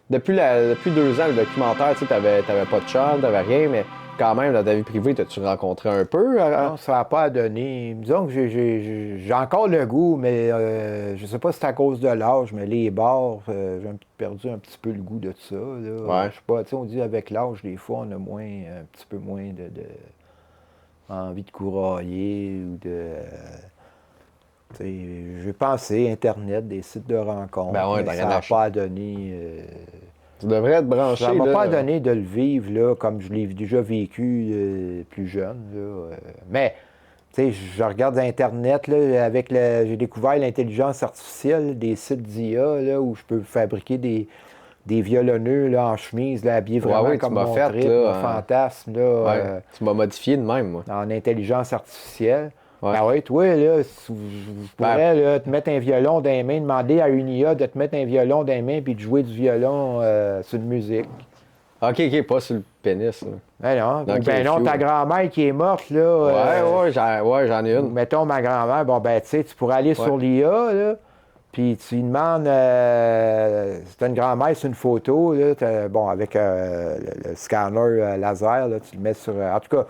depuis 2 ans, le documentaire, tu sais, t'avais pas de chum, t'avais rien, mais quand même, dans ta vie privée, t'as-tu rencontré un peu? Non, ça n'a pas donné. Disons que j'ai encore le goût, mais je sais pas si c'est à cause de l'âge, mais les bars, j'ai perdu un petit peu le goût de ça. Là. Ouais. Je sais pas, tu sais, on dit avec l'âge, des fois, on a un petit peu moins de envie de courailler ou de. Tu sais, j'ai pensé, Internet, des sites de rencontres, Ben ouais, mais t'as ça rien n'a pas donné. Tu devrais être branché, Ça m'a là. pas donné de le vivre là, comme je l'ai déjà vécu plus jeune. Là. Mais, tu sais, je regarde Internet, là, j'ai découvert l'intelligence artificielle, des sites d'IA, là, où je peux fabriquer des violonneux là, en chemise, là, habillés vraiment Ouais, tu comme m'as mon fait, trip, là, mon fantasme, là, Ouais, tu m'as modifié de même, moi. en intelligence artificielle. Ouais. Ben oui, toi, là, je pourrais là, te mettre un violon dans les mains, demander à une IA de te mettre un violon dans les mains puis de jouer du violon sur une musique. OK, pas sur le pénis, là. Ben non. Dans Ou ben non, Killfew. ta grand-mère qui est morte, là. Ouais, j'en ai une. Mettons ma grand-mère, bon ben tu sais, tu pourrais aller sur l'IA, là, puis tu lui demandes, si t'as une grand-mère, c'est une photo, là, bon, avec le scanner laser, là, tu le mets sur. En tout cas,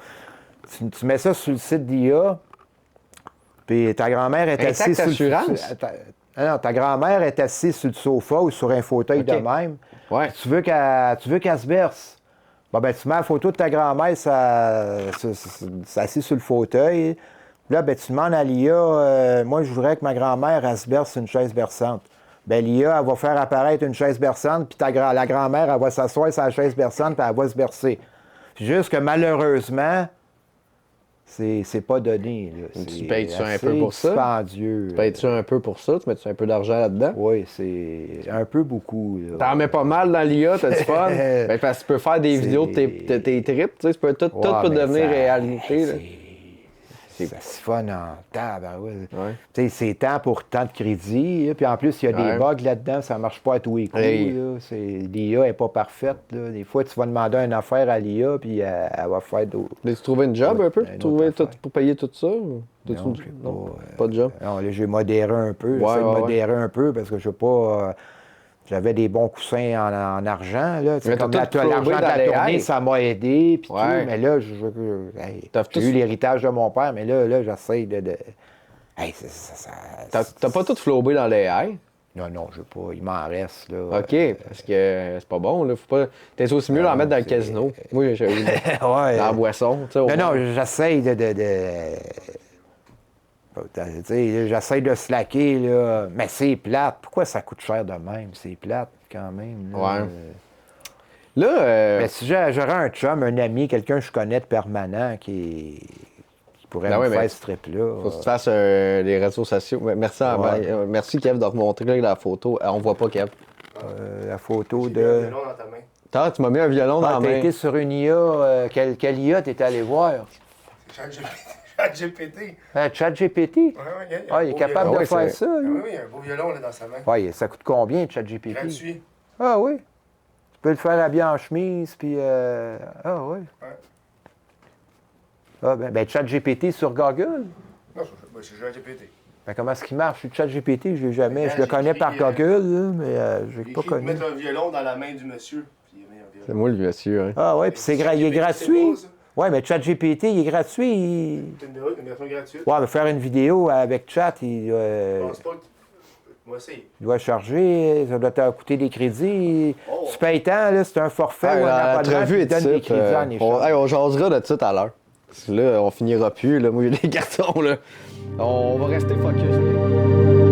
tu mets ça sur le site d'IA, puis ta grand-mère est assise sur assurance? non, ta grand-mère est assise sur le sofa ou sur un fauteuil de même. Ouais. Tu veux qu'elle se berce. Bon, ben, tu mets la photo de ta grand-mère, ça assis sur le fauteuil. Là, ben, tu demandes à l'IA, moi, je voudrais que ma grand-mère, elle se berce sur une chaise berçante. Ben, l'IA, elle va faire apparaître une chaise berçante, puis la grand-mère, elle va s'asseoir sur la chaise berçante, puis elle va se bercer. Juste que malheureusement, c'est pas donné. Là. Tu payes-tu un peu pour ça? Dispendieux. Tu payes-tu un peu pour ça? Tu mets-tu un peu d'argent là-dedans? Oui, c'est un peu beaucoup. Là. T'en mets pas mal dans l'IA, t'as du fun? Ben, parce que tu peux faire des vidéos de tes trips, tu sais, tout peut devenir réalité. Là. C'est fun en temps. Ben ouais. C'est temps pour tant de crédits. Puis en plus, il y a des bugs là-dedans, ça marche pas à tous les coups. L'IA n'est pas parfaite. Là. Des fois, tu vas demander une affaire à l'IA, puis elle va faire d'autres. Tu trouvé une job un peu pour payer tout ça? Non, pas de job? Non, là, j'ai modéré un peu. J'essaie de modérer un peu parce que je ne veux pas. J'avais des bons coussins en argent. Là. Comme l'argent de la tournée, ça m'a aidé. Puis tout, mais là, j'ai eu l'héritage de mon père, mais là j'essaie de. Hey, t'as pas tout flobé dans les haies? Non, je veux pas. Il m'en reste. Là, OK, parce que c'est pas bon. Là. Faut pas... T'es aussi mieux d'en mettre dans le casino. Moi, j'ai eu dans la boisson. Non, j'essaie j'essaie de slacker, là. Mais c'est plate. Pourquoi ça coûte cher de même? C'est plate, quand même. Là. Ouais. Là, Mais si j'aurais un chum, un ami, quelqu'un que je connais de permanent qui pourrait me faire ce trip-là. Faut que tu fasses les réseaux sociaux. Merci, merci Kev, de remontrer là, la photo. On voit pas, Kev. La photo de... un violon dans ta main. Tu m'as mis un violon dans la main. T'as été sur une IA. Quelle IA t'es allé voir? ChatGPT. ChatGPT? Il est capable de faire ça. Oui, il y a un beau violon là, dans sa main. Ouais, ça coûte combien, ChatGPT? Gratuit. Ah oui. Tu peux le faire habillé en chemise, puis... Ah oui. Ah, ben ChatGPT sur Google? Non, c'est ChatGPT. Ben, comment est-ce qu'il marche? ChatGPT, je l'ai jamais. Je le connais par Google, là, mais je l'ai pas connu. Mettre un violon dans la main du monsieur. C'est moi le monsieur, hein. Ah oui, puis il est gratuit. Oui, mais ChatGPT, il est gratuit. C'est une version gratuite. Oui, mais faire une vidéo avec Chat, Je pense pas que... Moi aussi. Il doit charger, ça doit te coûter des crédits. Tu payes tant, là, c'est un forfait ou un abonnement, puis il donne des crédits en échange. On jasera de ça tout à l'heure. Là, on finira plus. Là. Moi, il y a des cartons. Là. On va rester focus. Là.